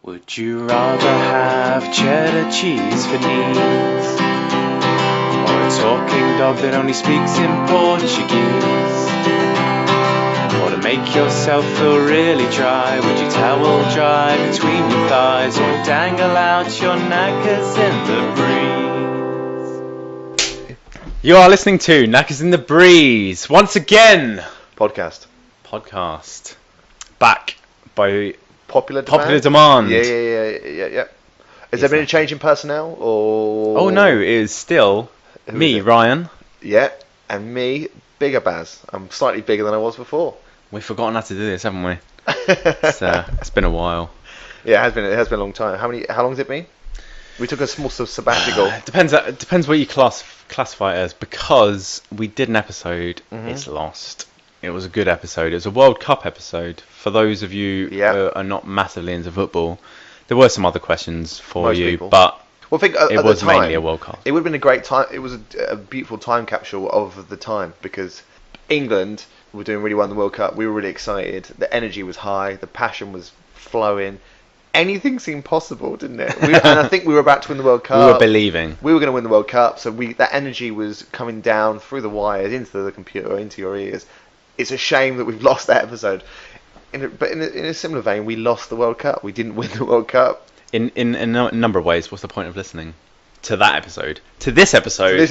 Would you rather have cheddar cheese for knees, or a talking dog that only speaks in Portuguese? Or to make yourself feel really dry, would you towel dry between your thighs, or dangle out your knackers in the breeze? You are listening to Knackers in the Breeze once again. Podcast. Back by Popular demand. Yeah. Has there been a change in personnel, or? Oh no, it is still me, Ryan. Yeah, and me, Bigger Baz. I'm slightly bigger than I was before. We've forgotten how to do this, haven't we? It's been a while. Yeah, it has been a long time. How long has it been? We took a small sabbatical. Depends what you classify it as, because we did an episode. It's lost. It was a good episode. It was a World Cup episode. For those of you who are not massively into football, there were some other questions for Most you, people. but I think it was mainly a World Cup. It would have been a great time. It was a beautiful time capsule of the time, because England were doing really well in the World Cup. We were really excited. The energy was high. The passion was flowing. Anything seemed possible, didn't it? And I think we were about to win the World Cup. We were believing. We were going to win the World Cup, so that energy was coming down through the wires into the computer, into your ears. It's a shame that we've lost that episode. But in a similar vein, we lost the World Cup. We didn't win the World Cup. In a number of ways, what's the point of listening to that episode? To this episode,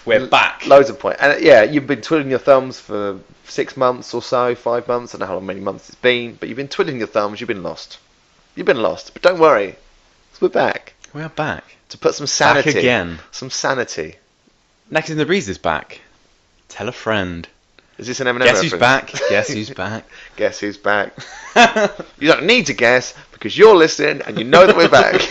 we're back. Loads of points. And yeah, you've been twiddling your thumbs for 6 months or so, 5 months. I don't know how many months it's been, but you've been twiddling your thumbs. You've been lost. But don't worry, we're back. We are back. To put some sanity. Back again. Some sanity. Knackers in the Breeze is back. Tell a friend. Is this an Eminem Guess reference? who's back? Guess who's back? Guess who's back? You don't need to guess, because you're listening and you know that we're back.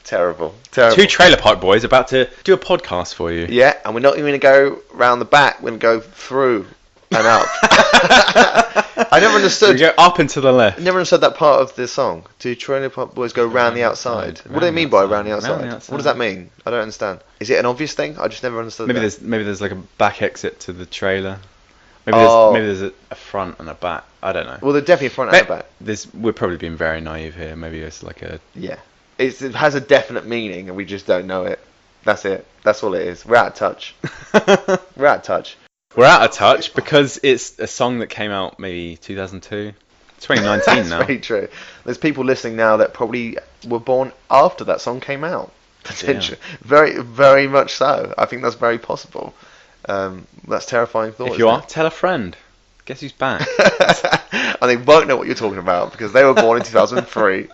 Terrible. Two Trailer Park Boys about to do a podcast for you. Yeah, and we're not even going to go round the back. We're going to go through and up. I never understood. We go up and to the left. I never understood that part of the song. Do Trailer Park Boys go round the outside? What do they mean by round the outside? What does that mean? I don't understand. Is it an obvious thing? I just never understood that. Maybe there's like a back exit to the trailer. Maybe there's a front and a back. I don't know. Well, there's definitely a front and a back. We're probably being very naive here. Maybe it's like a... Yeah. It has a definite meaning and we just don't know it. That's it. That's all it is. We're out of touch. We're out of touch because it's a song that came out maybe 2002. 2019 That's now. Very true. There's people listening now that probably were born after that song came out. Potentially. Very, very much so. I think that's very possible. That's terrifying thought. If you are, tell a friend. Guess who's back? And they won't know what you're talking about because they were born in 2003.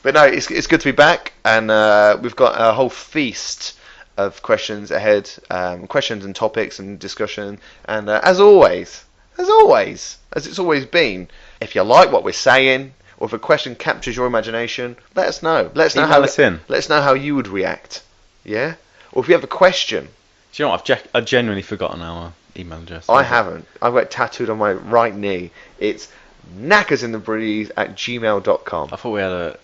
But no, it's good to be back, and we've got a whole feast of questions ahead, questions and topics and discussion. And as always, as it's always been, if you like what we're saying, or if a question captures your imagination, let us know. Let us know how you would react. Yeah. Or if you have a question. Do you know what? I've genuinely forgotten our email address. I haven't. I've got it tattooed on my right knee. It's knackersinthebreeze@gmail.com. I thought we had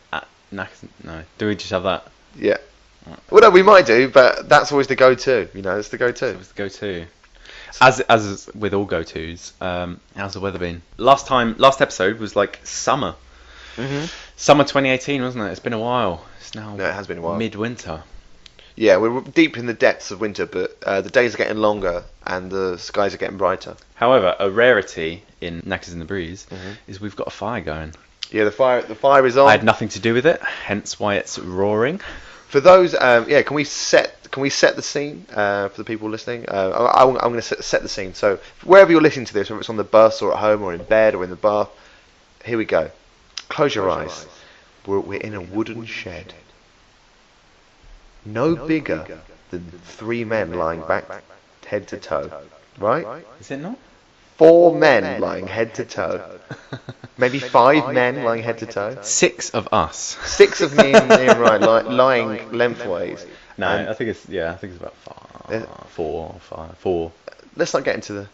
knackers. No. Do we just have that? Yeah. Right. Well, no, we might do, but that's always the go-to. You know, it's the go-to. It's the go-to. As with all go-tos, how's the weather been? Last episode was like summer. Summer 2018, wasn't it? It's been a while. No, it has been a while. Midwinter. Yeah, we're deep in the depths of winter, but the days are getting longer and the skies are getting brighter. However, a rarity in Knackers in the Breeze is we've got a fire going. Yeah, the fire is on. I had nothing to do with it, hence why it's roaring. For those, can we set the scene for the people listening? I'm going to set the scene. So wherever you're listening to this, whether it's on the bus or at home or in bed or in the bath, here we go. Close your eyes. We're in a wooden shed. No bigger than 3 men lying back head to toe. Right? Is it not? 4 men lying head to toe. Maybe 5 men lying head to toe. 6 of us. 6 of me and Ryan lying lengthways. No, I think it's about 4. Let's not get into the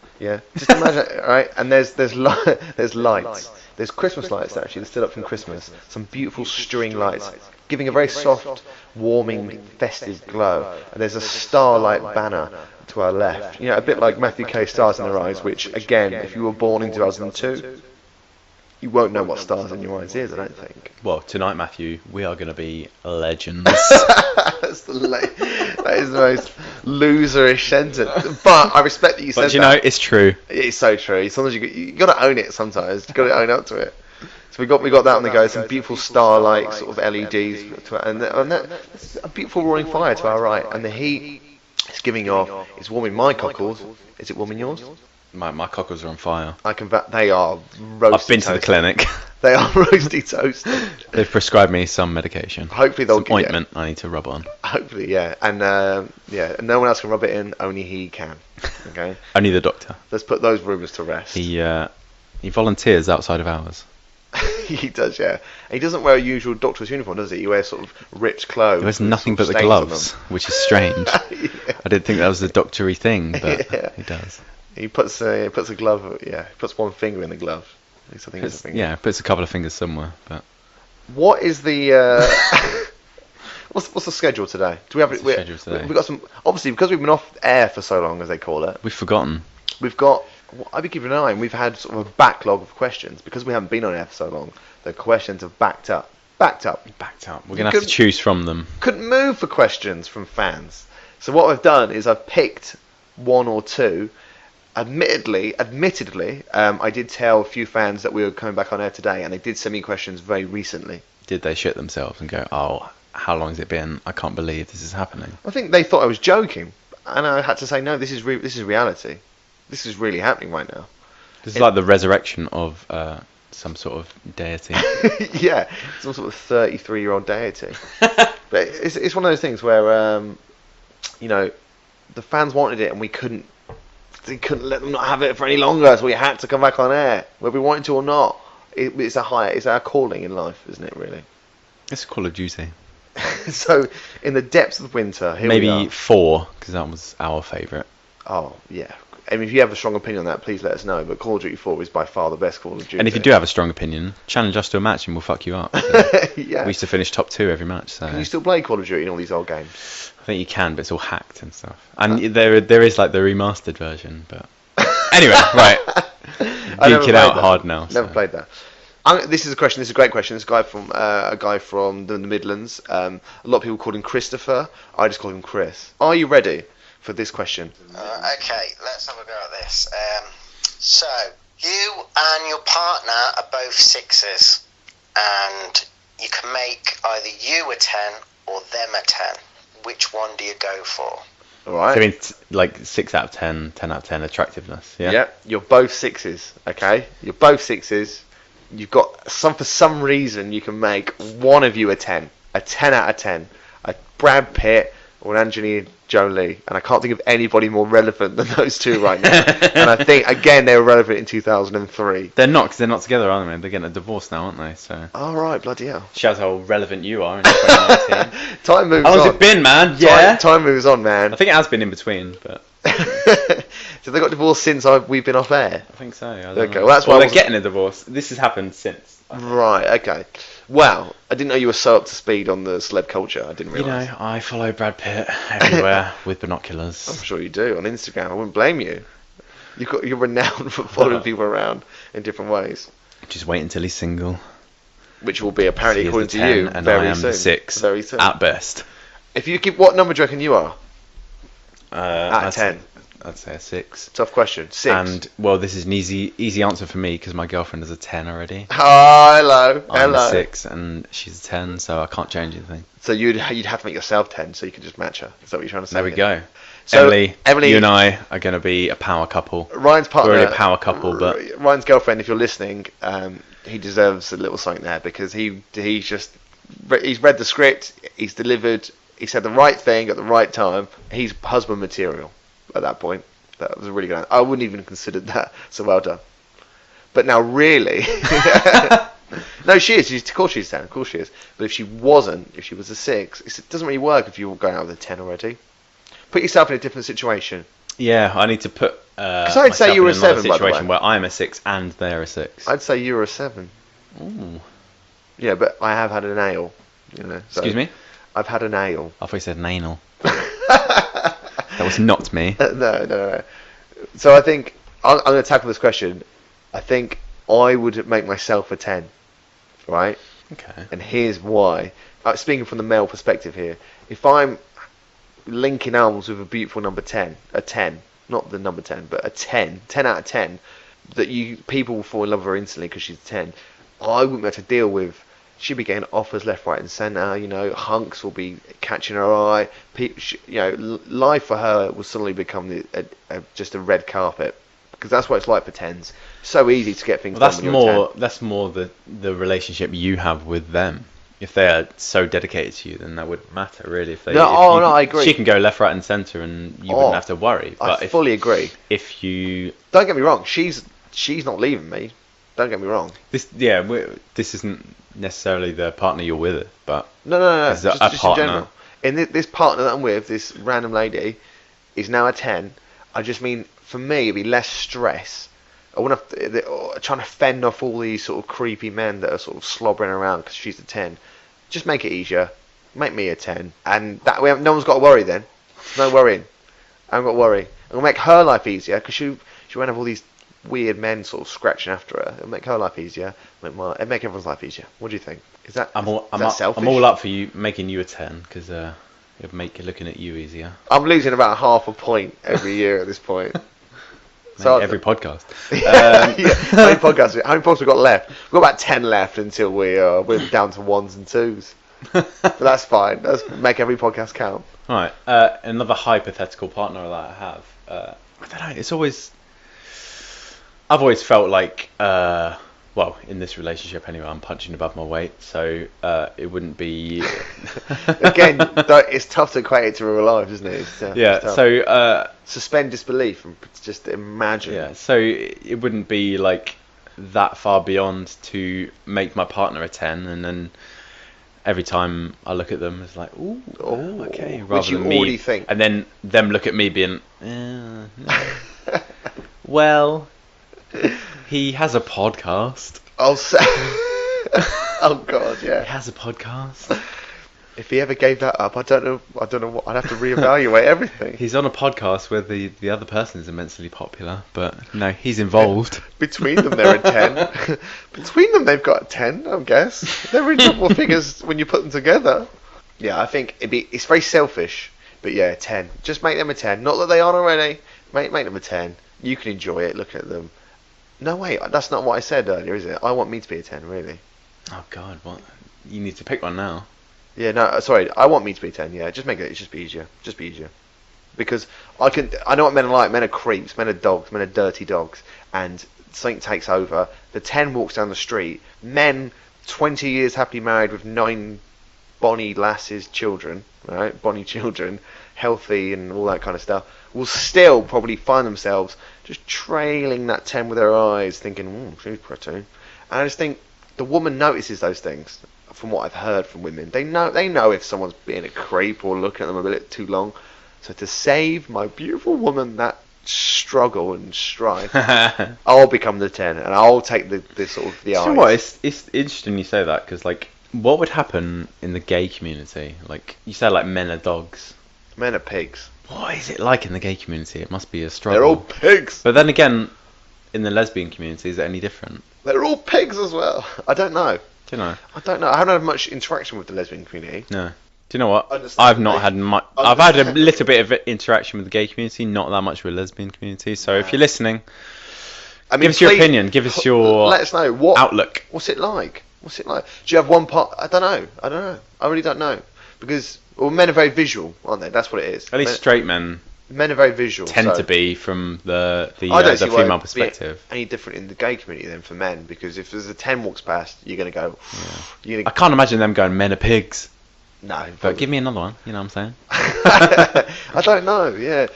Just imagine, right? And there's lights. There's Christmas lights actually. They're still up from Christmas. Some beautiful string lights, giving a very soft, warming, festive glow. And there's a starlight banner to our left. You know, a bit like Matthew K. Stars in Their Eyes, which again, if you were born in 2002, You won't know what stars in your eyes is, I don't think. Well, tonight, Matthew, we are going to be legends. That is the most loserish sentence. But I respect that you said that. But you know, it's true. It's so true. Sometimes you got to own it. Sometimes you got to own up to it. So we got that on the go. Some beautiful star-like sort of LEDs, and that's a beautiful roaring fire to our right, and the heat is giving off. It's warming my cockles. Is it warming yours? My cockles are on fire. They are roasty. I've been to the clinic. They are roasty toast. They've prescribed me some medication. Hopefully they'll some ointment I need to rub on. Hopefully, yeah, and no one else can rub it in. Only he can. Okay. Only the doctor. Let's put those rumours to rest. He volunteers outside of hours. He does, yeah. And he doesn't wear a usual doctor's uniform, does he? He wears sort of ripped clothes. He wears nothing but the gloves, which is strange. Yeah. I didn't think that was a doctory thing, but he does. He puts a glove. Yeah, he puts one finger in the glove. At least I think it's a finger. Yeah, puts a couple of fingers somewhere. But what is the what's the schedule today? Do we have it? We've got some. Obviously, because we've been off air for so long, as they call it. We've forgotten. We've got. I've been keeping an eye, and we've had sort of a backlog of questions because we haven't been on air for so long. The questions have backed up. We're gonna have to choose from them. Couldn't move for questions from fans. So what I've done is I've picked one or two. Admittedly, I did tell a few fans that we were coming back on air today, and they did send me questions very recently. Did they shit themselves and go, "Oh, how long has it been? I can't believe this is happening." I think they thought I was joking, and I had to say, no, this is reality. This is really happening right now. This is like the resurrection of some sort of deity. Yeah, some sort of 33-year-old deity. But it's one of those things where the fans wanted it, and we couldn't let them not have it for any longer, so we had to come back on air, whether we wanted to or not. It's our calling in life, isn't it? Really. It's a Call of Duty. So, in the depths of winter, here maybe we are. 4, because that was our favourite. Oh yeah. I mean, if you have a strong opinion on that, please let us know. But Call of Duty 4 is by far the best Call of Duty. And if you do have a strong opinion, challenge us to a match and we'll fuck you up. Yeah. We used to finish top 2 every match. So. Can you still play Call of Duty in all these old games? I think you can, but it's all hacked and stuff. And there is like the remastered version, but anyway, right. Geek it out hard now. Never played that. This is a question. This is a great question. This guy from a guy from the Midlands. A lot of people call him Christopher. I just call him Chris. Are you ready for this question? Okay, let's have a go at this. So, you and your partner are both 6s, and you can make either you a 10 or them a 10. Which one do you go for? All right. So I mean, like 6 out of 10, 10 out of 10 attractiveness. Yeah. Yep. You're both 6s. Okay. You're both 6s. You've got for some reason you can make one of you a 10 out of 10, a Brad Pitt or an Angelina Jolie, and I can't think of anybody more relevant than those two right now. And I think again they were relevant in 2003. They're not, because they're not together, aren't they? They're getting a divorce now, aren't they? So. All right, bloody hell. Shows how relevant you are in 2019. Time moves on. How long's it been, man? Yeah. Time moves on, man. I think it has been in between, but. So they got divorced since we've been off air? I think so. Okay, well that's why they're getting a divorce. This has happened since. Right, okay. Well, I didn't know you were so up to speed on the celeb culture. I didn't realise. You know, I follow Brad Pitt everywhere with binoculars. I'm sure you do on Instagram. I wouldn't blame you. You're renowned for following people around in different ways. Just wait until he's single. Which will be apparently, according to you, and very I am soon. 6 very soon. at best. If you give, what number do you reckon you are? Out of 10. I'd say a 6. Tough question. 6. And well, this is an easy answer for me because my girlfriend is a 10 already. Oh, hello. I'm a 6 and she's a 10, so I can't change anything. So you'd have to make yourself 10, so you can just match her. Is that what you're trying to say? There we go. So Emily, you and I are going to be a power couple. Ryan's partner. We're already a power couple, but Ryan's girlfriend, if you're listening, he deserves a little something there because he's read the script, he's delivered, he said the right thing at the right time. He's husband material at that point. That was a really good answer. I wouldn't even consider that, so well done. But now really no, she is. Of course she's 10. Of course she is. But if she wasn't, if she was a 6, it doesn't really work if you were going out with a 10 already. Put yourself in a different situation. Yeah, I need to put. Because I'd say you were a 7, by the way. Situation where I'm a 6 and they're a 6. I'd say you were a 7. Ooh. Yeah, but I have had an ale. You know. So Excuse me? I've had an ale. I thought you said an anal. That was not me. No. So I think I'm going to tackle this question. I think I would make myself a 10, right? Okay. And here's why. Speaking from the male perspective here, if I'm linking arms with a beautiful number 10, a 10, not the number 10, but a 10 out of 10, that people will fall in love with her instantly because she's a 10, I wouldn't be able to deal with. She'd be getting offers left, right, and centre. You know, hunks will be catching her eye. Life for her will suddenly become just a red carpet, because that's what it's like for 10s. So easy to get things done when you're a 10. That's more the relationship you have with them. If they are so dedicated to you, then that wouldn't matter really. I agree. She can go left, right, and centre, and you wouldn't have to worry. But I fully agree. If you don't get me wrong, she's not leaving me. Don't get me wrong. This isn't necessarily the partner you're with, but no. Just a partner. In general. And this partner that I'm with, this random lady, is now a 10. I just mean, for me, it'd be less stress. I wouldn't have trying to fend off all these sort of creepy men that are sort of slobbering around because she's a 10. Just make it easier. Make me a 10. And that way, no one's got to worry then. No worrying. I haven't got to worry. It'll make her life easier because she won't have all these weird men sort of scratching after her. It'll make her life easier. It'll make everyone's life easier. What do you think? Is that selfish? I'm all up for making you a 10 because it'll make looking at you easier. I'm losing about half a point every year at this point. So every podcast. How many podcasts we got left? We've got about 10 left until we're down to 1s and 2s. But that's fine. Let's make every podcast count. All right. Another hypothetical partner that I have. I don't know. I've always felt like, in this relationship anyway, I'm punching above my weight, so it wouldn't be. Again, it's tough to equate it to real life, isn't it? It's so suspend disbelief and just imagine. Yeah, so it wouldn't be like that far beyond to make my partner a 10, and then every time I look at them, it's like, ooh, okay, rather which you than me, already think, and then them look at me being, no. Well. He has a podcast. Oh God, yeah. He has a podcast. If he ever gave that up, I don't know what I'd have to reevaluate everything. He's on a podcast where the other person is immensely popular, but no, he's involved. Yeah. Between them, they're a 10. Between them, they've got a 10, I guess. They're in double figures when you put them together. Yeah, I think it's very selfish, but yeah, 10. Just make them a 10. Not that they aren't already. Make them a 10. You can enjoy it. Look at them. No, wait, that's not what I said earlier, is it? I want me to be a 10, really. Oh, God, what? You need to pick one now. Yeah, no, sorry, I want me to be a 10, yeah. Just make it, just be easier. Just be easier. Because I know what men are like. Men are creeps, men are dogs, men are dirty dogs. And something takes over. The 10 walks down the street. Men, 20 years happily married with 9 bonny lasses children, right? Bonny children, healthy and all that kind of stuff, will still probably find themselves just trailing that 10 with their eyes, thinking, she's pretty. And I just think the woman notices those things. From what I've heard from women, they know if someone's being a creep or looking at them a bit too long. So to save my beautiful woman that struggle and strife, I'll become the 10 and I'll take the sort of the eyes. You know what? It's interesting you say that, because like, what would happen in the gay community? Like you say, like men are dogs, men are pigs. What is it like in the gay community? It must be a struggle. They're all pigs. But then again, in the lesbian community, is it any different? They're all pigs as well. I don't know. Do you know? I don't know. I haven't had much interaction with the lesbian community. No. Do you know what? I've not had much. I've had a little bit of interaction with the gay community, not that much with the lesbian community. So if you're listening, give us your opinion. Give us your let us know outlook. What's it like? What's it like? Do you have one part? I don't know. I really don't know, because men are very visual, aren't they? That's what it is. At least straight men. Men are very visual. Tend to be from the female perspective. Any different in the gay community than for men? Because if there's a 10 walks past, you're gonna go. I can't imagine them going, men are pigs. No, but give me another one. You know what I'm saying? I don't know. Yeah,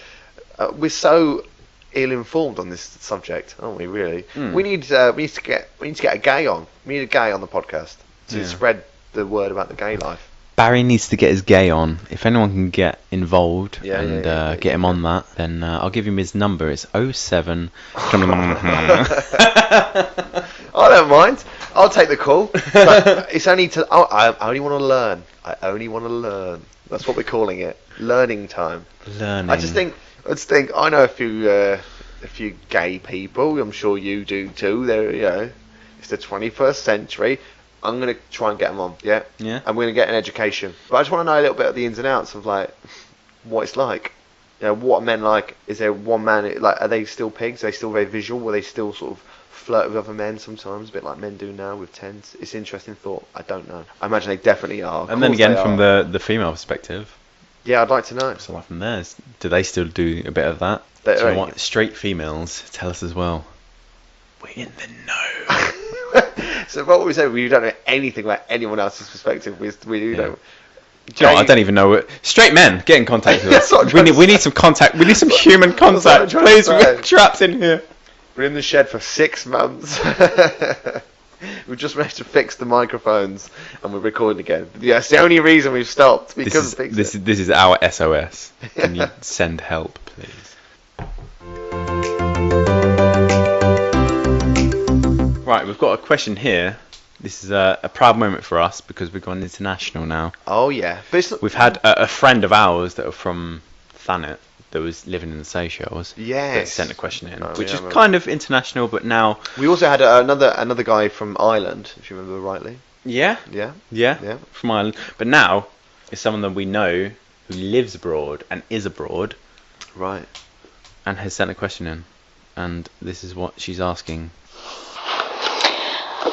we're so ill-informed on this subject, aren't we? Really, we need to get a gay on. We need a gay on the podcast to spread the word about the gay life. Barry needs to get his gay on. If anyone can get involved and get him on that, then I'll give him his number. It's 07. I don't mind. I'll take the call. But it's only to. I only want to learn. I only want to learn. That's what we're calling it. Learning time. Learning. I just think. I know a a few gay people. I'm sure you do too. They're, it's the 21st century. I'm going to try and get them on, yeah? Yeah. And we're going to get an education. But I just want to know a little bit of the ins and outs of, like, what it's like. What are men like? Is there one man, like, are they still pigs? Are they still very visual? Will they still sort of flirt with other men sometimes, a bit like men do now with tens? It's an interesting thought. I don't know. I imagine they definitely are. And then again, from the female perspective, yeah, I'd like to know. so like from theirs, do they still do a bit of that? Do you know what? Straight females, tell us as well. We're in the know. So what we say, we don't know anything about anyone else's perspective. We do know. Do you know what? I don't even know. Straight men, get in contact with us. We need some contact. We need some human contact. Please, we're trapped in here. We're in the shed for 6 months. We've just managed to fix the microphones, and we're recording again. Yeah, it's the only reason we've stopped. Because this is our SOS. Can you send help, please? Right, we've got a question here. This is a proud moment for us because we've gone international now. Oh yeah, we've had a friend of ours that are from Thanet that was living in the Seychelles. Yes. That sent a question in, which is kind of international, but now we also had another guy from Ireland, if you remember rightly. Yeah. From Ireland, but now it's someone that we know who lives abroad and is abroad. Right. And has sent a question in, and this is what she's asking.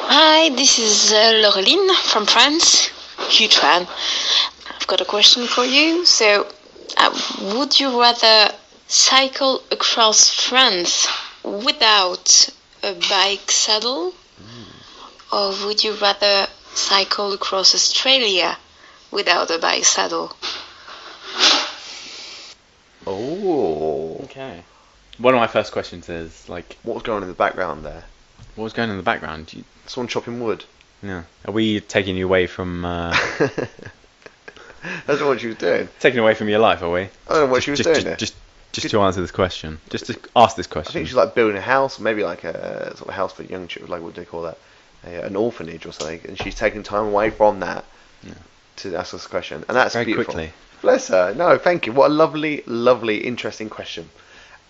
Hi, this is Laureline from France. Huge fan. I've got a question for you. So, would you rather cycle across France without a bike saddle? Or would you rather cycle across Australia without a bike saddle? Oh. Okay. One of my first questions is, like, what was going on in the background there? What was going on in the background? Someone chopping wood. Yeah. Are we taking you away from... That's not what she was doing. Taking away from your life, are we? I don't know what she was doing there. Just to answer this question. Just to ask this question. I think she's like building a house, maybe like a sort of house for young children, like what do they call that? An orphanage or something. And she's taking time away from that to ask us a question. And that's very beautiful. Quickly. Bless her. No, thank you. What a lovely, lovely, interesting question.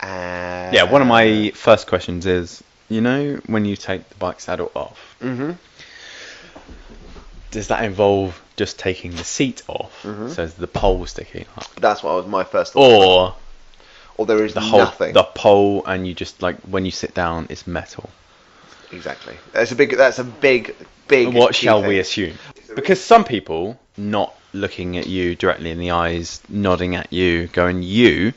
Yeah, one of my first questions is, you know, when you take the bike saddle off, does that involve just taking the seat off, so the pole sticking up? That's what was my first thought. Or there is the nothing. The pole, and you just, like, when you sit down, it's metal. Exactly. That's a big What shall we assume? Because some people, not looking at you directly in the eyes, nodding at you, going, you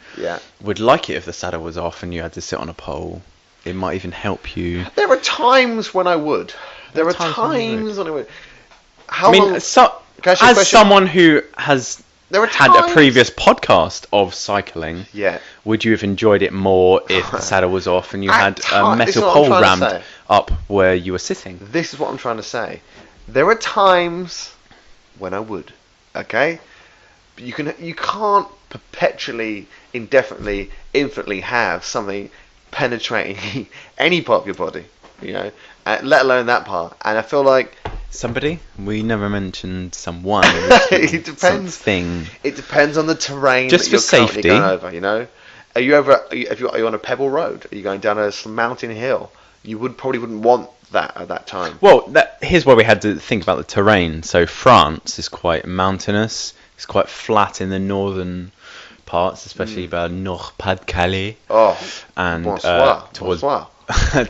would like it if the saddle was off and you had to sit on a pole. It might even help you. There are times when I would. There are times when I would. As someone who has had a previous podcast of cycling, would you have enjoyed it more if the saddle was off and you had a metal pole rammed up where you were sitting? This is what I'm trying to say. There are times when I would. Okay? But you can't perpetually, indefinitely, infinitely have something penetrating any part of your body, you know, let alone that part. And I feel like somebody, we never mentioned someone. It depends. Something. It depends on the terrain just that you're for safety going over. You know, are you on a pebble road? Are you going down a mountain hill? You probably wouldn't want that at that time. Well, here's where we had to think about the terrain. So France is quite mountainous. It's quite flat in the northern parts, especially about Nord-Pas-de-Calais. And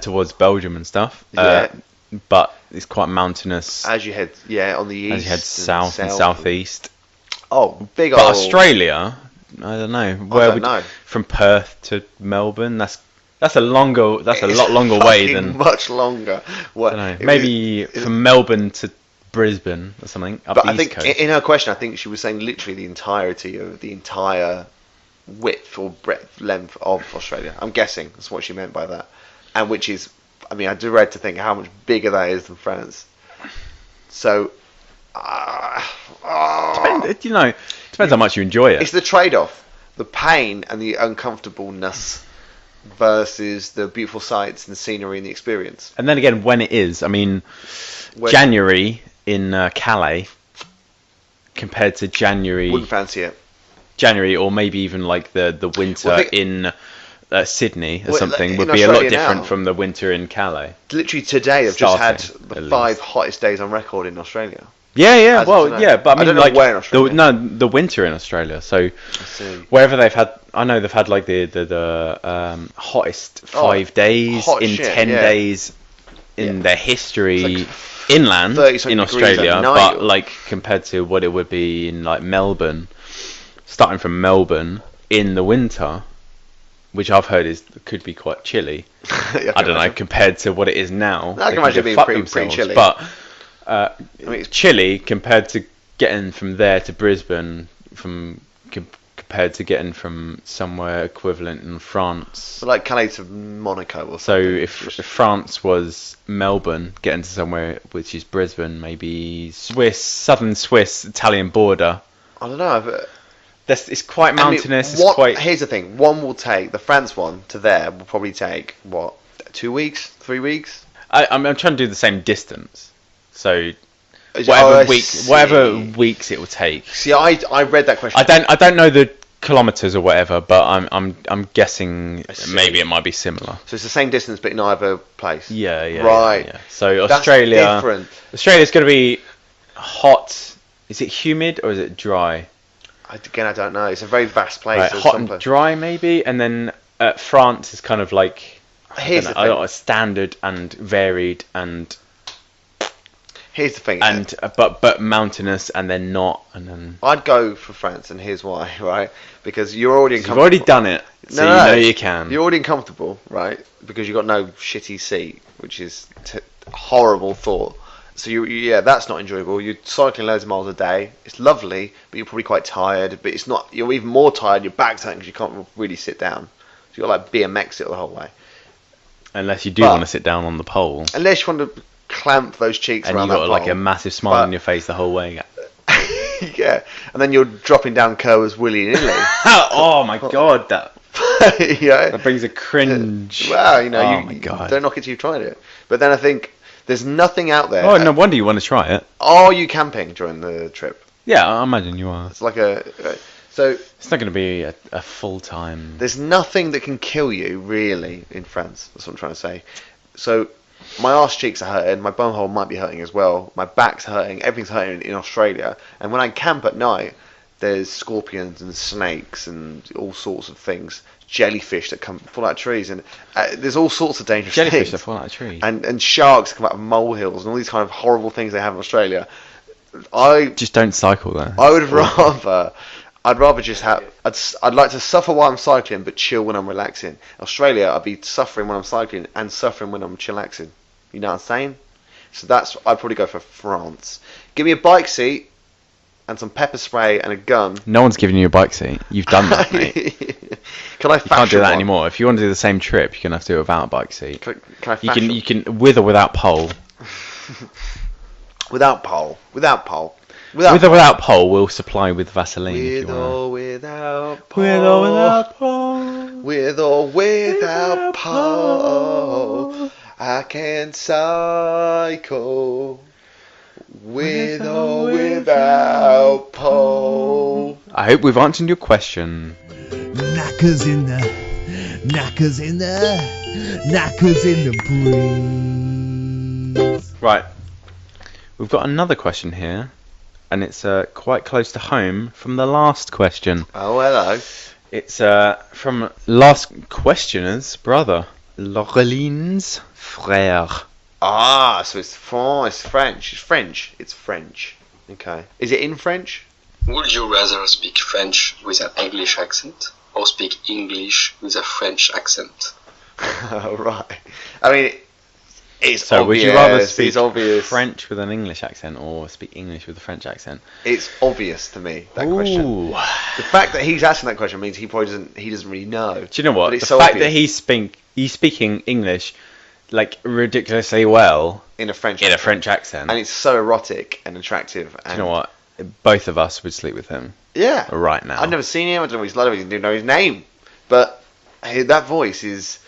towards Belgium and stuff. But it's quite mountainous. As you head, on the east. As you head south and southeast. Oh, big but old. Australia, I don't know. From Perth to Melbourne, that's a lot longer way than. Much longer. What? I don't know. Maybe from Melbourne to Brisbane or something. But I think in her question, I think she was saying literally the entirety of the entire width or breadth, length of Australia. I'm guessing that's what she meant by that, and which is, I mean, I dread to think how much bigger that is than France. So, depends how much you enjoy it. It's the trade-off, the pain and the uncomfortableness versus the beautiful sights and the scenery and the experience. And then again, when it is, I mean, January in Calais compared to January. Wouldn't fancy it. January, or maybe even like the winter in Sydney or Well, something in would be a lot Australia different now- from the winter in Calais. Literally today, they've just had Starting, the at 5 least. hottest days on record in Australia. Yeah, As of well, today. yeah, but I I mean, don't know like where in Australia. the winter in Australia. So I see. wherever they've had, I know they've had like the hottest 5 days hot in shit, 10 yeah. days in their history It's like inland 30-something in degrees Australia, at night. but like compared to what it would be in like Melbourne, starting from Melbourne in the winter, which I've heard could be quite chilly. Yeah, I don't know, compared to what it is now. I can they imagine it go being fuck pretty themselves, chilly. But I mean, it's chilly compared to getting from there to Brisbane, compared to getting from somewhere equivalent in France. like Calais to Monaco or So something. if France was Melbourne, getting to somewhere which is Brisbane, maybe southern Swiss, Italian border. I don't know. But, It's quite mountainous. It's quite. Here's the thing. One will take, the France one to there will probably take, 2 weeks? 3 weeks? I'm trying to do the same distance. So Oh, whatever I whatever see. weeks it will take. See, I read that question. I don't know the kilometers or whatever, but I'm guessing see. maybe it might be similar. So it's the same distance, but in either place. Yeah, Right. Yeah. So That's Australia, different. Australia's going to be hot. Is it humid or is it dry? Again, I don't know. It's a very vast place. Right, There's hot some and pla- dry maybe, and then France is kind of like Here's the I don't know, thing. standard and varied and Here's the thing. but mountainous and then not, and then I'd go for France, and here's why, right? Because you're already you've uncomfortable. already done it, so No, you no, know you can. You're already uncomfortable, right? Because you've got no shitty seat, which is horrible thought. So yeah, that's not enjoyable. You're cycling loads of miles a day. It's lovely, but you're probably quite tired. But it's not. You're even more tired. Your back's hurting because you can't really sit down. So you got like BMX it the whole way. Unless you do But- want to sit down on the pole, Unless you want to clamp those cheeks and around you got that like pole. a massive smile But- on your face the whole way. Yeah, and then you're dropping down curves willy nilly. Oh my god, that Yeah. brings a cringe. Well, you know, Oh you my God. don't knock it till you've tried it. But then I think there's nothing out there. Oh, no wonder you want to try it. Are you camping during the trip? Yeah, I imagine you are. It's like so It's not going to be a full time. there's nothing that can kill you really in France. That's what I'm trying to say. So my arse cheeks are hurting, my bumhole might be hurting as well, my back's hurting, everything's hurting in Australia. And when I camp at night, there's scorpions and snakes and all sorts of things, jellyfish that fall out of trees, and there's all sorts of dangerous Jellyfish things. that fall out of trees. And sharks come out of molehills and all these kind of horrible things they have in Australia. I Just don't cycle there. I'd rather just have. I'd like to suffer while I'm cycling, but chill when I'm relaxing. Australia, I'd be suffering when I'm cycling and suffering when I'm chillaxing. You know what I'm saying? So I'd probably go for France. Give me a bike seat and some pepper spray and a gun. No one's giving you a bike seat. You've done that, mate. Can I You fashion can't do that one? anymore. If you want to do the same trip, you're gonna have to do it without a bike seat. Can I You fashion? can with or without pole. Without pole. Without pole. With or without pole, we'll supply with Vaseline. if With you wanna. or without pole. With or without pole. With or without pole, I can cycle. With or without pole. I hope we've answered your question. Knackers in the breeze. Right. We've got another question here, and it's quite close to home from the last question. Oh, hello. It's from last questioner's brother, Laureline's frère. Ah, so it's French. It's French. Okay. Is it in French? Would you rather speak French with an English accent or speak English with a French accent? Right. I mean, it's So obvious. would you rather speak it's obvious. French with an English accent or speak English with a French accent? It's obvious to me, that question. Ooh. The fact that he's asking that question means he doesn't really know. Do you know what? But The it's so fact obvious. that he's speaking English like ridiculously well in a French in a accent. French accent. And it's so erotic and attractive. And Do you know what? Both of us would sleep with him Yeah. right now. I've never seen him. I don't know what he's like. I don't even know his name. But that voice is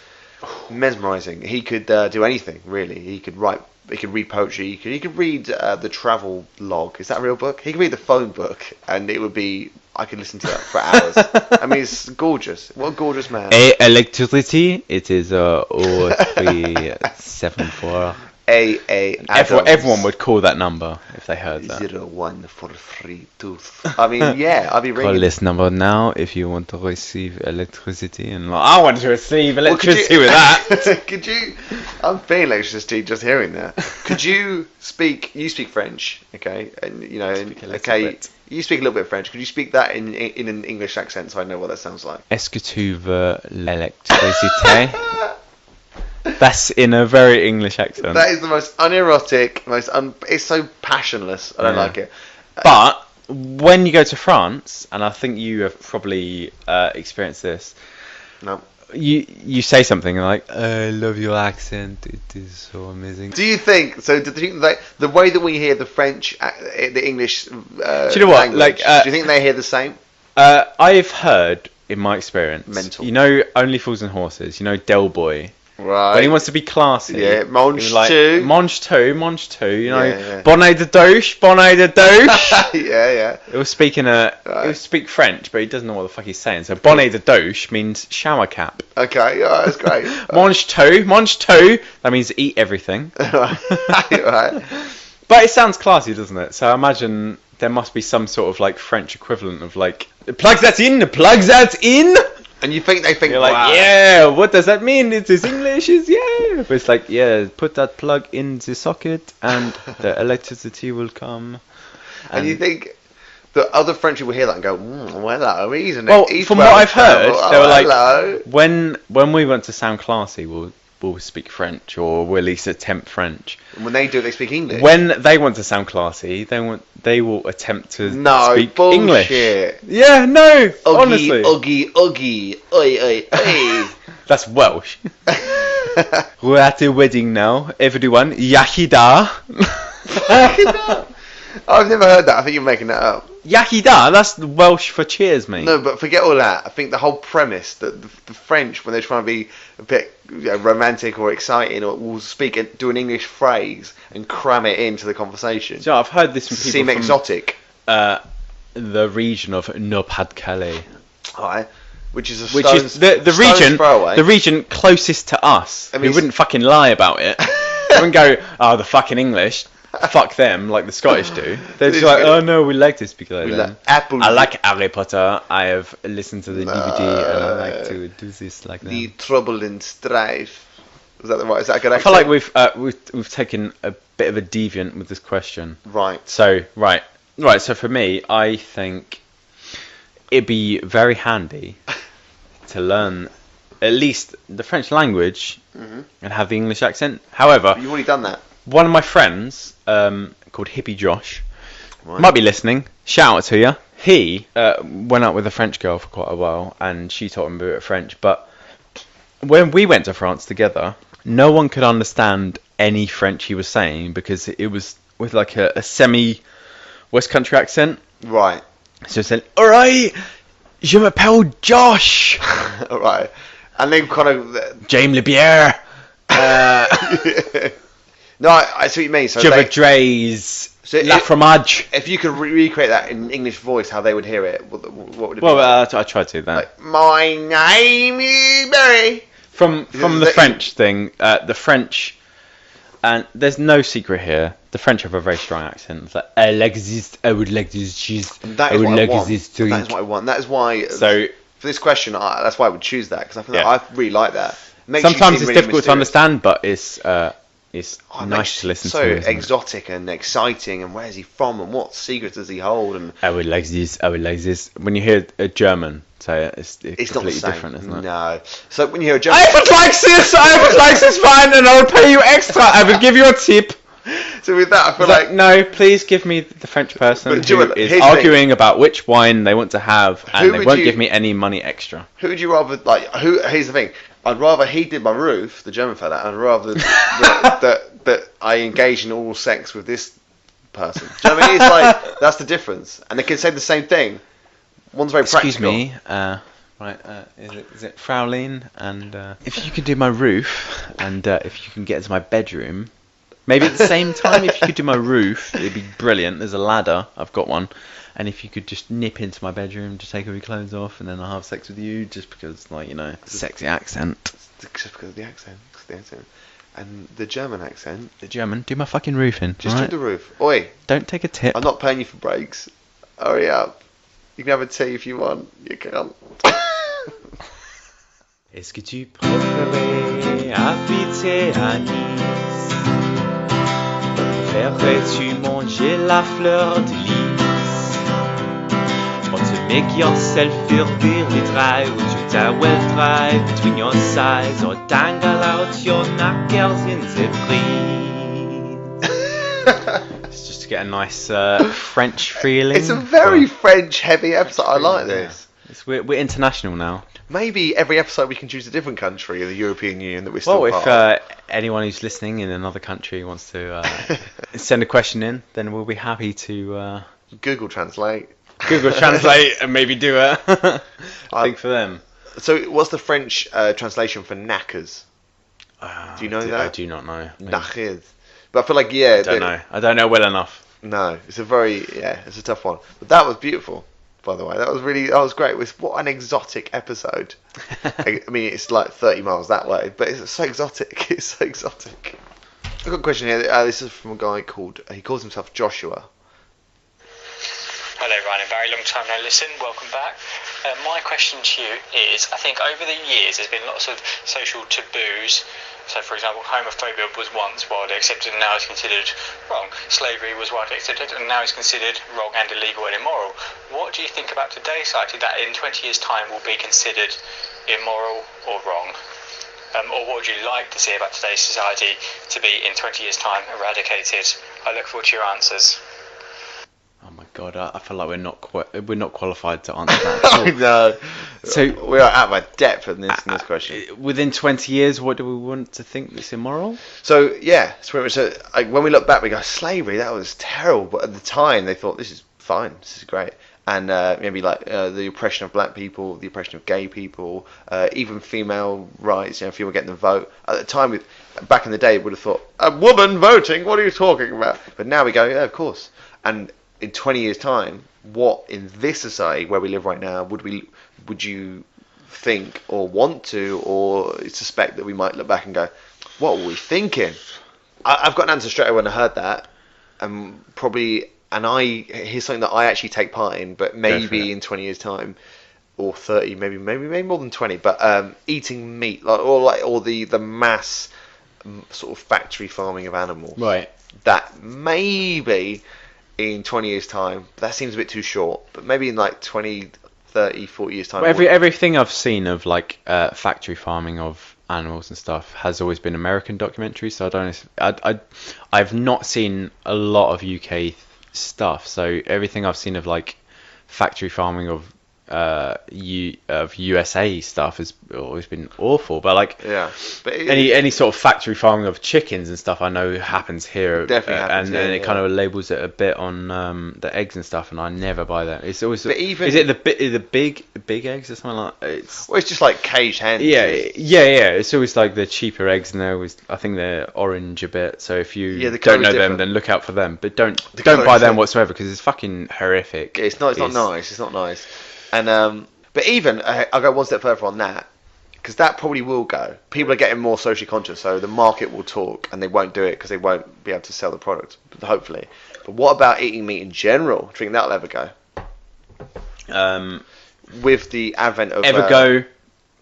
mesmerising. He could do anything, really. He could write. He could read poetry. He could read the travel log. Is that a real book? He could read the phone book, and it would be. I could listen to that for hours. I mean, it's gorgeous. What a gorgeous man. Electricity, it is 0374. Everyone would call that number if they heard that. 01432. I mean, yeah, I'd be Call ringing. this number now if you want to receive electricity. And like, I want to receive electricity with that. Could you? I'm feeling electricity just hearing that. Could you speak? You speak French, okay? And you know, okay, you speak a little bit of French. Could you speak that in an English accent so I know what that sounds like? Est-ce que tu veux l'électricité? That's in a very English accent. That is the most unerotic, it's so passionless. I don't like it. But when you go to France, and I think you have probably experienced this, No. you say something like, "I love your accent. It is so amazing." Do you think so? Do you think that the way that we hear the French, the English, Do you know what? language, Like, do you think they hear the same? I've heard in my experience, Mental. you know, Only Fools and Horses. You know, Del Boy. Right. When he wants to be classy, Yeah, mange he was two. mange two, you know, Yeah. bonnet de douche, bonnet de douche. yeah. It was speaking Right. it was speak French, but he doesn't know what the fuck he's saying. So bonnet de douche means shower cap. Okay, yeah, that's great. Mange two, that means eat everything. Right. But it sounds classy, doesn't it? So I imagine there must be some sort of like French equivalent of like, plug that in. And you think they think, You're like, wow. yeah, what does that mean? It is English, yeah. But it's like, yeah, put that plug in the socket and the electricity will come. And you think the other French people hear that and go, well, hello, isn't it? Well, He's from what I've heard, well, they were like, hello. when we want to sound classy, we'll speak French, or we'll at least attempt French. And when they do it, they speak English. When they want to sound classy, they will attempt to speak bullshit. English. Yeah, no, honestly. Uggy, oi, oi, oi. That's Welsh. We're at a wedding now, everyone. Yachida. I've never heard that. I think you're making that up. Yachida, that's Welsh for cheers, mate. No, but forget all that. I think the whole premise that the French, when they're trying to be a bit romantic or exciting, or will do an English phrase and cram it into the conversation. So I've heard this from people Seem from exotic. the region of Nord-Pas-de-Calais. Right. Which is Which is the region closest to us. I mean, who wouldn't fucking lie about it. They wouldn't go, oh, the fucking English. Fuck them, like the Scottish do. They're just like, oh no, we like to speak like that. I like Harry Potter. I have listened to the DVD and I like to do this like that. The trouble and strife. Is that the right? Is that a good I accent? feel like we've taken a bit of a deviant with this question. Right. So right. So for me, I think it'd be very handy to learn at least the French language and have the English accent. However, You've already done that. one of my friends, called Hippie Josh, might be listening. Shout out to you. He went out with a French girl for quite a while, and she taught him a bit of French. But when we went to France together, no one could understand any French he was saying because it was with like a semi-West Country accent. Right. So he said, "All right, je m'appelle Josh." All right. And then kind of. James Le Bière. No, I see what you mean. So Je voudrais la fromage. if you could recreate that in English voice, how they would hear it, what would it be? Well, I tried to that. Like, my name is Barry. From the French thing, the French, and there's no secret here. The French have a very strong accent. It's like, I like this. I would like this cheese. That I is would what I like want. this That drink. is what I want. That is why. So for this question, that's why I would choose that because I feel Yeah. like I really like that. Makes you sometimes seem it's really difficult to mysterious. understand, but it's Oh, it nice makes to listen it so to. Isn't it? exotic and exciting, and where's he from, and what secrets does he hold, and I would like this. I would like this. When you hear a German say it, it's it's not the completely same. different, isn't it? No. So when you hear a German, I would like this. I would like this wine, and I'll pay you extra. I will give you a tip. so with that, I feel It's like, no, please give me the French person But do you who know what, is here's the arguing about which wine they want to have, Who and they would won't you- give me any money extra. who would you rather like? Here's the thing. I'd rather he did my roof, the German fella, and I'd rather that I engage in oral sex with this person. Do you know what I mean? It's like that's the difference, and they can say the same thing. One's very Excuse practical. me, is it Fraulein? And if you can do my roof, and if you can get into my bedroom, Maybe at the same time, if you could do my roof, it'd be brilliant. There's a ladder. I've got one. And if you could just nip into my bedroom to take all your clothes off, and then I'll have sex with you, just because, like, you know, sexy accent. Just because of the accent. And the German accent. The German, do my fucking roof in. Just alright? do the roof. Oi, Don't take a tip. I'm not paying you for breaks. Hurry up. You can have a tea if you want. You can't. Est-ce que tu préférais habiter à Nice? Préférerais-tu manger la fleur de lys? Want to make yourself feel really dry? Would you die well dry between your thighs? Or dangle out your knackers in the breeze? It's just to get a nice French feeling. It's a very French heavy episode. I like this. We're international now. Maybe every episode we can choose a different country of the European Union that we're still Well, part if of. anyone who's listening in another country wants to send a question in, then we'll be happy to Google Translate. Google Translate and maybe do a thing for them. So, what's the French translation for knackers? Do you know that? I do not know. Knackers. But I feel like, yeah. I don't know well enough. No, it's a tough one. But that was beautiful, by the way. That was great. What an exotic episode. I mean, it's like 30 miles that way, but it's so exotic. It's so exotic. I've got a question here. This is from a guy he calls himself Joshua. Hello Ryan and Barry, long time no listen, welcome back. My question to you is, I think over the years there's been lots of social taboos. So for example, homophobia was once widely accepted and now is considered wrong. Slavery was widely accepted and now is considered wrong and illegal and immoral. What do you think about today's society that in 20 years time will be considered immoral or wrong? Or what would you like to see about today's society to be in 20 years time eradicated? I look forward to your answers. Oh my god, I feel like we're not qualified to answer that at all. I know. So we are out of our depth in this question. Within 20 years, what do we want to think that's immoral? So yeah, it's pretty much when we look back, we go slavery. That was terrible, but at the time they thought this is fine, this is great. And maybe like the oppression of black people, the oppression of gay people, even female rights. Female getting the vote. At the time, back in the day, we would have thought a woman voting. What are you talking about? But now we go, yeah, of course. And in 20 years' time, what in this society where we live right now would you think or want to or suspect that we might look back and go, what were we thinking? I've got an answer straight away when I heard that, here's something that I actually take part in, but maybe in 20 years' time or 30, maybe more than 20, but eating meat or the mass sort of factory farming of animals, right? That maybe in 20 years' time, that seems a bit too short, but maybe in like 20, 30, 40 years' time. Well, everything I've seen of like factory farming of animals and stuff has always been American documentaries, so I've not seen a lot of UK stuff. So everything I've seen of like factory farming of USA stuff has always been awful, but like any sort of factory farming of chickens and stuff I know happens here, definitely happens, and it kind of labels it a bit on the eggs and stuff, and I never buy that. It's always is it the big eggs or something like that? It's just like caged hens. Yeah. It's always like the cheaper eggs, and I think they're orange a bit. So if you don't know them, then look out for them, but don't buy them whatsoever because it's fucking horrific. It's not nice. It's not nice. And but even I'll go one step further on that, because that probably will go. People are getting more socially conscious, so the market will talk, and they won't do it because they won't be able to sell the product, hopefully. But what about eating meat in general? Do you think that'll ever go? With the advent of go,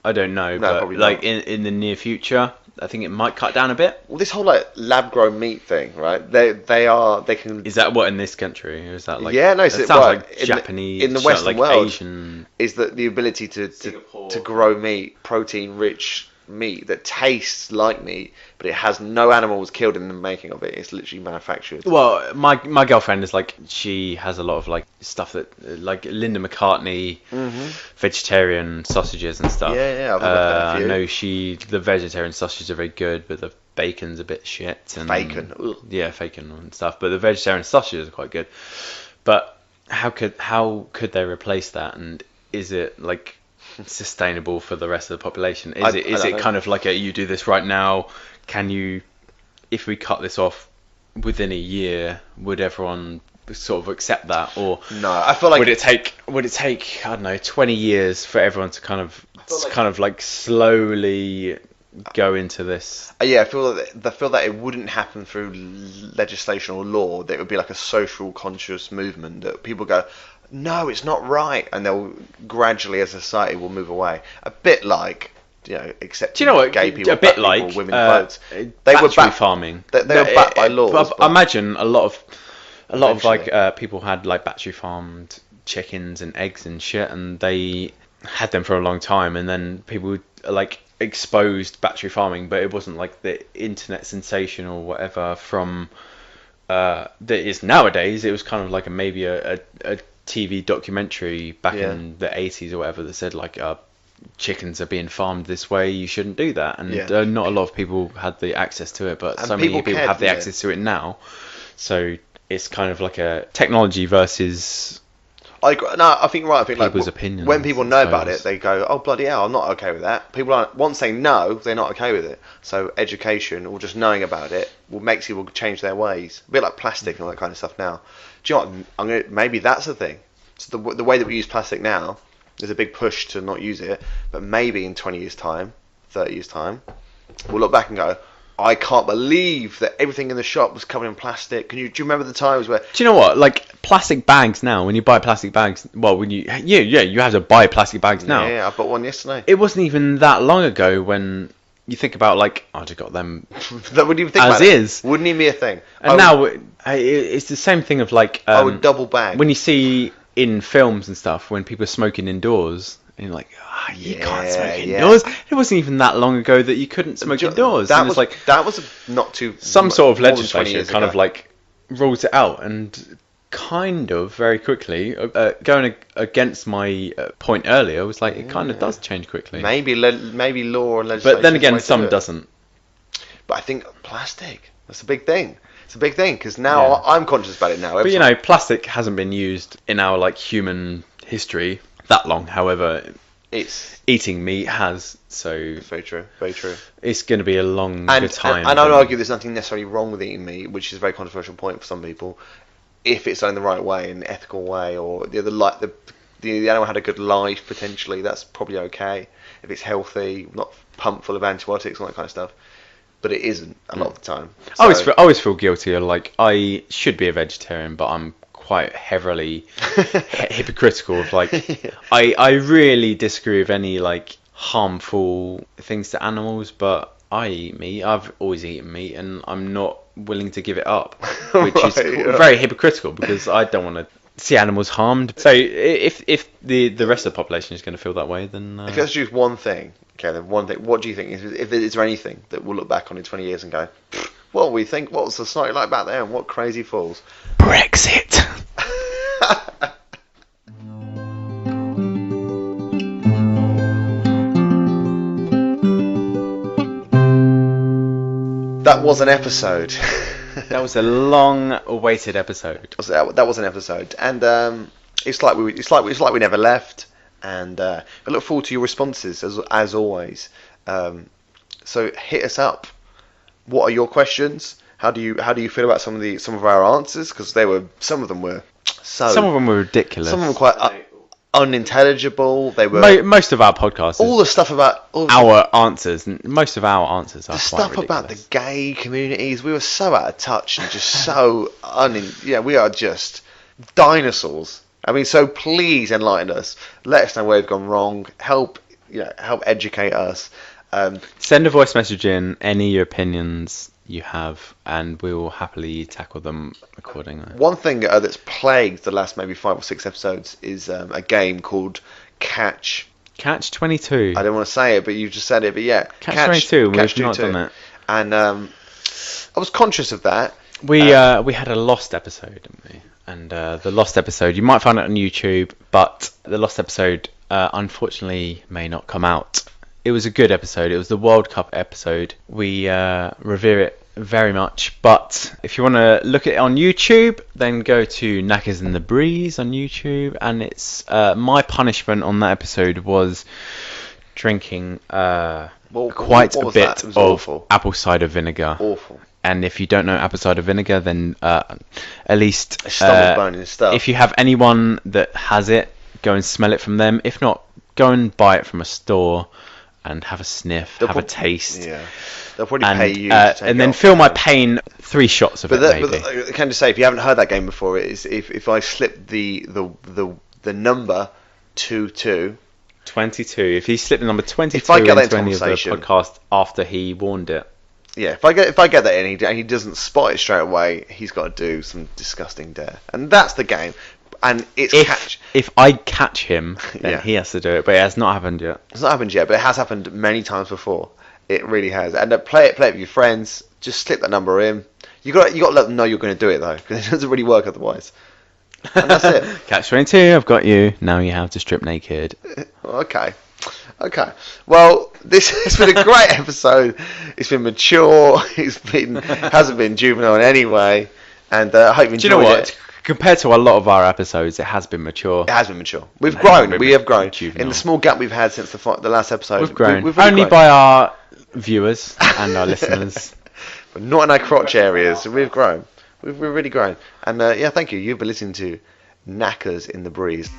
I don't know, but probably like not. in the near future, I think it might cut down a bit. Well, this whole like lab grown meat thing, right? They can. Is that what in this country? Or is that like? Yeah, no. It sounds like Japanese in the Western like world. Asian. Is that the ability to grow meat, protein-rich meat that tastes like meat, but it has no animals killed in the making of it. It's literally manufactured. Well, my girlfriend is like, she has a lot of like stuff that like Linda McCartney, vegetarian sausages and stuff. Yeah, I've had a few. I know the vegetarian sausages are very good, but the bacon's a bit shit. And bacon. Ugh. Yeah, bacon and stuff. But the vegetarian sausages are quite good. But how could they replace that? And is it like sustainable for the rest of the population? Is it kind of like you do this right now? Can you, if we cut this off within a year, would everyone sort of accept that, or No, I feel like would it take I don't know 20 years for everyone to kind of like slowly go into this? Yeah, I feel that it wouldn't happen through legislation or law. That it would be like a social conscious movement that people go, no, it's not right, and they'll gradually, as a society, will move away. A bit like, accepting Do you know what? gay people, A bit black like people, women votes. They were battery back farming. They were backed by laws. I imagine a lot of Eventually. like people had like battery farmed chickens and eggs and shit, and they had them for a long time, and then people like exposed battery farming, but it wasn't like the internet sensation or whatever from that is nowadays. It was kind of like maybe a TV documentary back in the 80s or whatever that said like chickens are being farmed this way, you shouldn't do that, and not a lot of people had the access to it, but And so many people people cared, have the access to it now. So it's kind of like a technology versus I think right. I think people's like opinions, when people know about suppose. it, they go, "Oh bloody hell, I'm not okay with that." People aren't. Once they know, they're not okay with it. So education or just knowing about it will make people change their ways. A bit like plastic and all that kind of stuff. Now, do you know what? Maybe that's the thing. So the way that we use plastic now, there's a big push to not use it. But maybe in 20 years' time, 30 years' time, we'll look back and go, I can't believe that everything in the shop was covered in plastic. Do you remember the times where? Do you know what? Like plastic bags now, when you buy plastic bags, well, when you have to buy plastic bags now. Yeah, I bought one yesterday. It wasn't even that long ago when you think about like, I just got them That wouldn't even think as about is. It. Wouldn't even be a thing. And now it's the same thing of like a double bag. when you see in films and stuff when people are smoking indoors. And you're like, you can't smoke indoors. It wasn't even that long ago that you couldn't smoke indoors. That and was it's like that was not too some sort of more than 20 legislation years kind ago. of like rules it out, and kind of very quickly going against my point earlier was like it kind of does change quickly. Maybe law and legislation. But then is the again, way to some do it. doesn't. But I think plastic. That's a big thing. It's a big thing because now I'm conscious about it now. But you know, plastic hasn't been used in our like human history that long. However, it's eating meat has, so very true. Very true. it's going to be a long time. And I would argue there's nothing necessarily wrong with eating meat, which is a very controversial point for some people, if it's done the right way, in an ethical way, or the animal had a good life potentially. That's probably okay if it's healthy, not pumped full of antibiotics and all that kind of stuff. But it isn't a lot of the time. I always feel guilty. Like I should be a vegetarian, but I'm quite heavily hypocritical of like I really disagree with any like harmful things to animals, but I eat meat. I've always eaten meat, and I'm not willing to give it up, which is very hypocritical because I don't want to see animals harmed. So if the rest of the population is going to feel that way, then if you have to choose one thing, okay, then one thing. What do you think? Is there anything that we'll look back on in 20 years and go, what we think? What was society like back then? What crazy fools? Brexit. That was an episode. That was a long-awaited episode. That was an episode, and it's like we never left. And I look forward to your responses as always. So hit us up. What are your questions? How do you feel about some of our answers? Because some of them were ridiculous. Some of them were quite unintelligible. They were most of our podcasts. All the stuff about our answers. Most of our answers are the quite stuff ridiculous. about the gay communities. We were so out of touch and just so we are just dinosaurs. I mean, so please enlighten us. Let us know where we've gone wrong. Help educate us. Send a voice message in, any opinions you have, and we will happily tackle them accordingly. One thing that's plagued the last maybe 5 or 6 episodes is a game called Catch 22. I don't want to say it, but you just said it. But yeah, Catch 22. We've not 22. done it. And I was conscious of that. We had a lost episode, didn't we? And the lost episode, you might find it on YouTube, but the lost episode unfortunately may not come out. It was a good episode. It was the World Cup episode. We revere it very much. But if you want to look at it on YouTube, then go to Knackers in the Breeze on YouTube. And it's my punishment on that episode was drinking quite a bit of awful. apple cider vinegar. Awful. And if you don't know apple cider vinegar, then at least Stomach burning stuff. if you have anyone that has it, go and smell it from them. If not, go and buy it from a store and have a sniff, have a taste. Yeah. They'll probably pay you to take and it then off feel my them. pain 3 shots of it, maybe. But I can just say, if you haven't heard that game before, it is if I slip the number 22. 22. If he slipped the number 22 If I get that into any of the conversation- podcast after he warned it, Yeah, if I get that in, and he doesn't spot it straight away, he's got to do some disgusting dare, and that's the game. And it's catch. if I catch him, then Yeah. he has to do it. But it has not happened yet. It's not happened yet, but it has happened many times before. It really has. And play it with your friends. Just slip that number in. You got to let them know you're going to do it though, because it doesn't really work otherwise. And that's it. Catch 22. I've got you. Now you have to strip naked. Okay. Well, this has been a great episode. It's been mature. Hasn't been juvenile in any way. And I hope you enjoyed Do you know what? it. Compared to a lot of our episodes, it has been mature. It has been mature. We've It grown. hasn't been We have grown. juvenile. In the small gap we've had since the last episode, We've grown. We've really Only grown. by our viewers and our listeners. But not in our crotch areas. We've grown. We've really grown. And yeah, thank you. You've been listening to Knackers in the Breeze.